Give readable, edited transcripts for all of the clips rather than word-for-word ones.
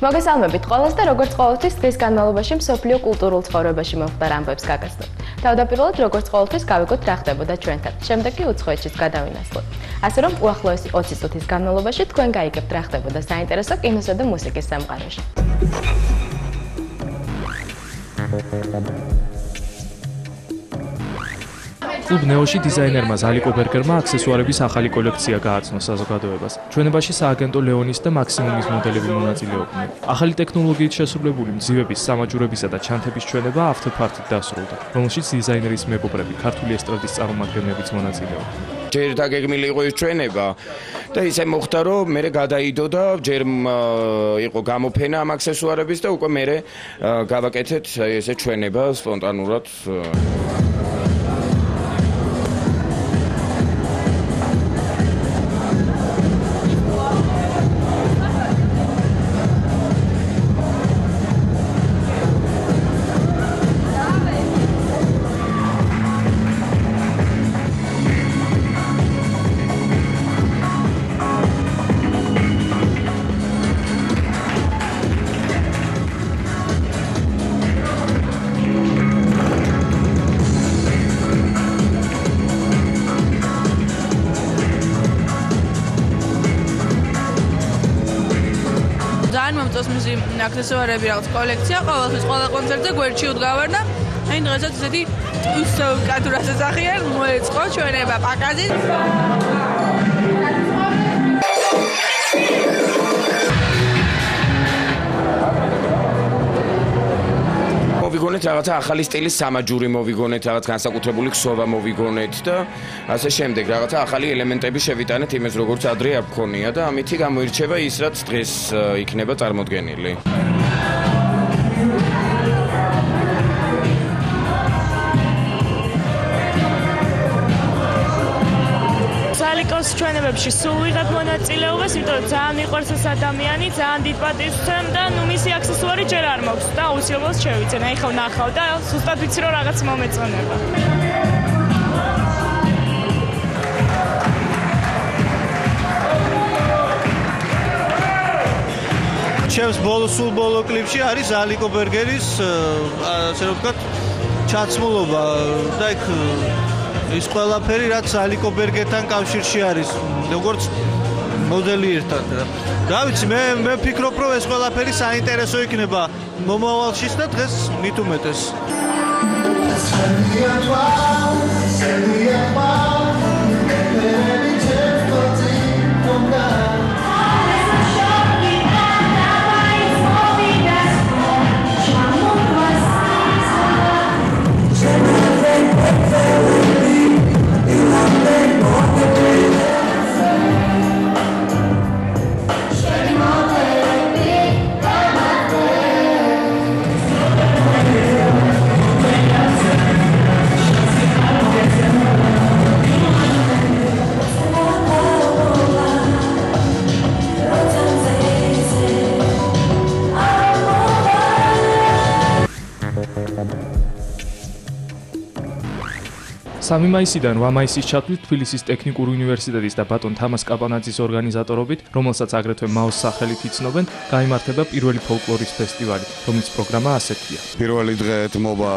მოგესალმებით ყველას და როგორც ყოველთვის დღის განმავლობაში მსოფლიო კულტურულ ცხოვრებაში მომხდარ ამბებს გაგაცნობთ. თავდაპირველად როგორც ყოველთვის გავიგოთ რა ხდებოდა ჩვენთან. შემდეგ კი უცხოეთშიც გადავინასხლოთ. ასე რომ უახლოესი 20 წუთის განმავლობაში თქვენ გაიგებთ რა ხდებოდა საინტერესო კინოსა და მუსიკის სამყაროში. კლუბ ნეოში დიზაინერმა ზალიკო ბერგერმა აქსესუარების ახალი კოლექცია გააცნო საზოგადოებას. ჩვენებაში სააგენტო ლეონის და მაქსიმუმის მოდელები მონაწილეობდნენ. ახალი ტექნოლოგიით შესრულებული მძივების, სამაჯურებისა და ჩანთების ჩვენება ავტოფარტით დასრულდა, რომელშიც დიზაინერის მეგობრები, ქართული ესტრადის წარმომადგენლებიც მონაწილეობდნენ. ჯერ დაგეგმილი იყო ის ჩვენება და ისე მოხდა რომ მე გადაიდო და ჯერ იყო გამოფენა ამ აქსესუარების და უკვე მე გავაკეთეთ ესე ჩვენება სპონტანურად. მომწონს მისი აქსესუარები რაღაც კოლექცია, ყოველთვის ყველა კონცერტზე გვერდში უდგავარ და აი დღესაც ესეთი კატურას ეძახიან, მოეწყო ჩვენება პაკაზი. მოვიგონეთ რაღაცა ახალი სტილის სამაჯური მოვიგონეთ, რაღაც განსაკუთრებული ქსოვა მოვიგონეთ და ასე შემდეგ რაღაცა ახალი ელემენტები შევიტანეთ იმას როგორც ადრე არ გქონია და ამითი გამოირჩევა ის რაც დღეს იქნება წარმოდგენილი. ზალიკოს ჩვენებებში სულ ვიღებ მონაწილეობას, იმიტომ რომ ძალიან მიყვარს ეს ადამიანი, ძალიან დიდ პატივს ვცემ და მისი აქსესუარი ჯერ არ მაქვს და აუცილებლად შევიცენ. აი ხო ნახავ და ზუსტად ვიცი რომ რაღაც მომეწონება. ჩემს სულ ბოლო კლიპში არის ზალიკო ბერგერის ასე რომ ვთქვათ ჩაცმულობა და იქ ის ყველაფერი რაც ზალიკო ბერგერთან კავშირში არის როგორც მოდელი ერთად და ვიცი მე ვფიქრობ რომ ეს ყველაფერი საინტერესო იქნება მომავალშიც და დღეს მით უმეტეს. სამი მაისიდან 8 მაისის ჩათვლით თბილისის ტექნიკური უნივერსიტეტის და ბატონ თამას კაპანაძის ორგანიზატორობით, რომელსაც აგრეთვე მაოს სახელით იცნობენ, გაიმართება პირველი ფოლკლორის ფესტივალი, რომლის პროგრამა ასეთია. პირველი დღე ეთმობა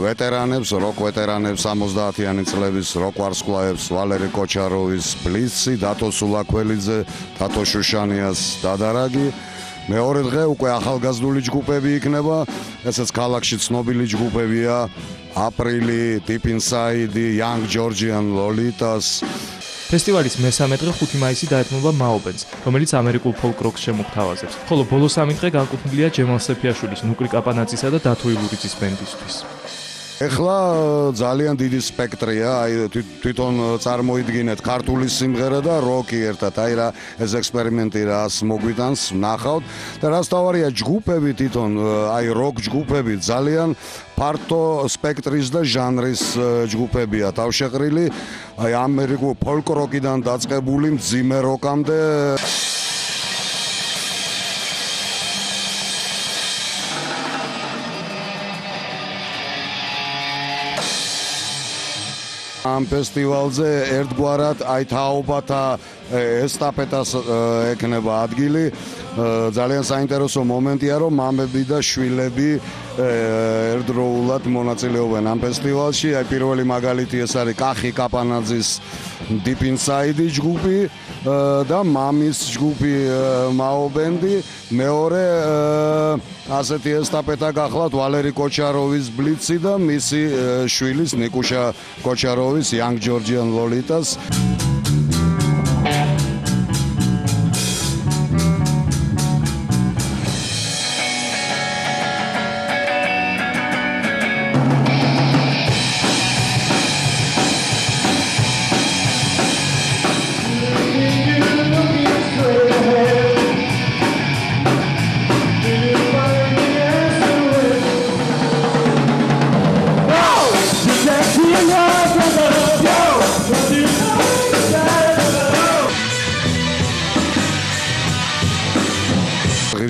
ვეტერანებს, როკ ვეტერანებს 70-იანი წლების როკ ვარსკვლავებს, ვალერი კოჩაროვის ბლიცი, დათო სულაქველიძე, თათო შუშანიას დადარაგი. მეორე დღე უკვე ახალგაზრდული ჯგუფები იქნება, ესეც ქალაქში ცნობილი ჯგუფებია. აპრილი, Deep Inside, Young Georgian Lolitas. ფესტივალის მესამე დღე 5 მაისი დაეთმობა მაობენს, რომელიც ამერიკულ ფოლკ-როკს შემოგთავაზებს, ხოლო ბოლო 3 დღე განკუთვნილია ჯემალ სეფიაშვილის, ნუკრი კაპანაძისა და დათო ილურიძის ბენდისთვის. ეხლა ძალიან დიდი სპექტრია, აი თვითონ წარმოიდგინეთ ქართული სიმღერა და როკი ერთად, აი რა ეს ექსპერიმენტი რას მოგვიტანს, ნახავთ და რაც თავარია ჯგუფები თვითონ, აი როკ ჯგუფები ძალიან ფართო სპექტრის და ჟანრის ჯგუფებია თავშეყრილი, აი ამერიკულ ფოლკ-როკიდან დაწყებული მძიმე როკამდე. ამ ფესტივალზე ერთგვარად აი თაობათა ესტაფეტას ექნება ადგილი. ძალიან საინტერესო მომენტია, რომ მამები და შვილები ერთდროულად მონაწილეობენ ამ ფესტივალში. აი პირველი მაგალითი ეს არის კახი კაპანაძის Deep Inside ჯგუფი და მამის ჯგუფი მაობენდი. მეორე ასეთი ესტაფეტა გახლავთ ვალერი კოჩაროვის ბლიცი და მისი შვილის ნიკუშა კოჩაროვის Young Georgian Lolitas.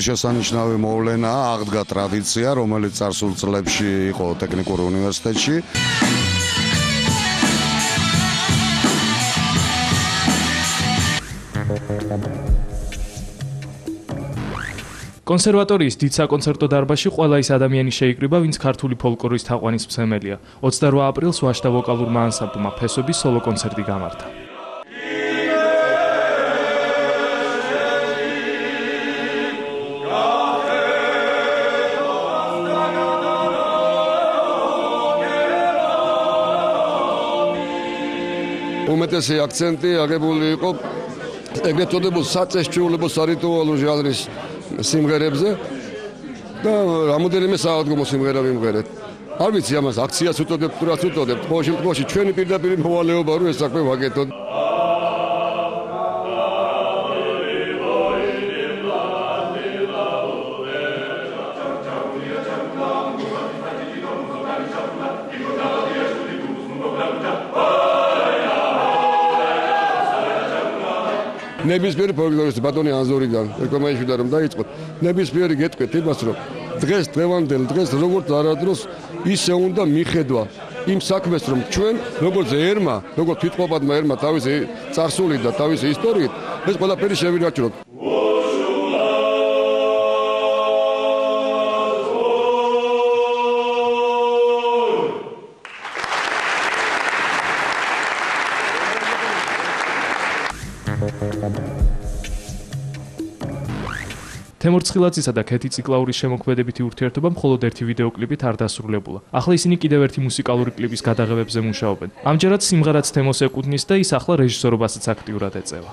შესანიშნავი მოვლენაა, აღდგა ტრადიცია, რომელიც წარსულ წლებში იყო ტექნიკურ უნივერსიტეტში. კონსერვატორიის დიდ საკონცერტო დარბაზში ყველა ის ადამიანი შეიკრიბა, ვინც ქართული ფოლკლორის თაყვანისმცემელია. 28 აპრილს ვაშთა ვოკალურმა ანსამბლმა ფესობის სოლო კონცერტი გამართა. უმეტესი აქცენტი აღებული იყო ეგრეთ წოდებულ საწესჩიულებო სარიტუალო ჟანრის სიმღერებზე და რამოდენიმე საავადმყოფო სიმღერა ვიმღერეთ. არ ვიცი ამას აქციას უწოდებთ, თუ რაც უწოდებთ, ყოველ შემთხვევაში ჩვენი პირდაპირ მოვალეობა რომ ეს საქმე ვაკეთოთ. ნებისმიერი ფოლკლორისტი ბატონი ანზორიდან ეკომაიშვიდა რომ დაიწყოთ. ნებისმიერი გეტყვით იმას რომ დღეს დღევანდელ დღეს როგორც არადროს ისე უნდა მიხედვა იმ საქმეს რომ ჩვენ როგორც ერმა, როგორც თვითყოფადმა ერმა თავისი წარსული და თავისი ისტორიით ეს ყველაფერი შევინარჩუნოთ. თემურ ცხილაძისა და ქეთი ციკლაურის შემოქმედებითი ურთიერთობა მხოლოდ ერთი ვიდეოკლიპით არ დასრულებულა. ახლა ისინი კიდევ ერთი მუსიკალური კლიპის გადაღებებზე მუშაობენ. ამჯერად სიმღერაც თემოს ეკუთვნის და ის ახლა რეჟისორობასაც აქტიურად ეწევა.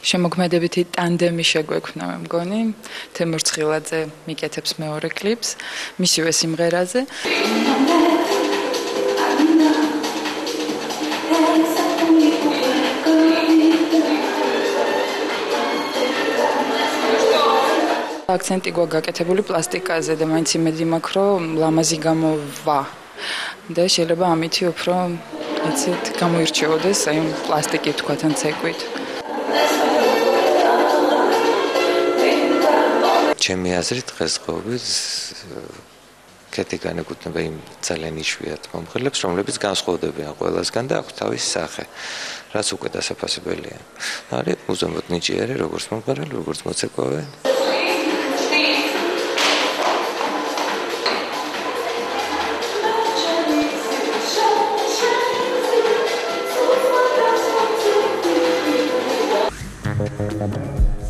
შემოქმედებითი ტანდემი შეგვექმნა, მე მგონი. თემურ ცხილაძე მიკეთებს მეორე კლიპს, მისივე სიმღერაზე. აქცენტი გვაქვს გაკეთებული პლასტიკაზე და მაინც იმედი მაქვს, რომ ლამაზი გამოვა. და შეიძლება ამითი უფრო, იცით, გამოირჩეოდეს აი პლასტიკით თქვათან ცეკვით. ჩემი აზრით დღესდღეობით ქეთი განეკუთვნება იმ ძალიან იშვიათ მომღერლებს, რომლებიც განსხვავდებიან ყველასგან და აქვს თავისი სახე, რაც უკვე დასაფასებელია. არის უზომოდ ნიჭიერი, როგორც მომღერლი, როგორც მოცეკვავე. Thank you.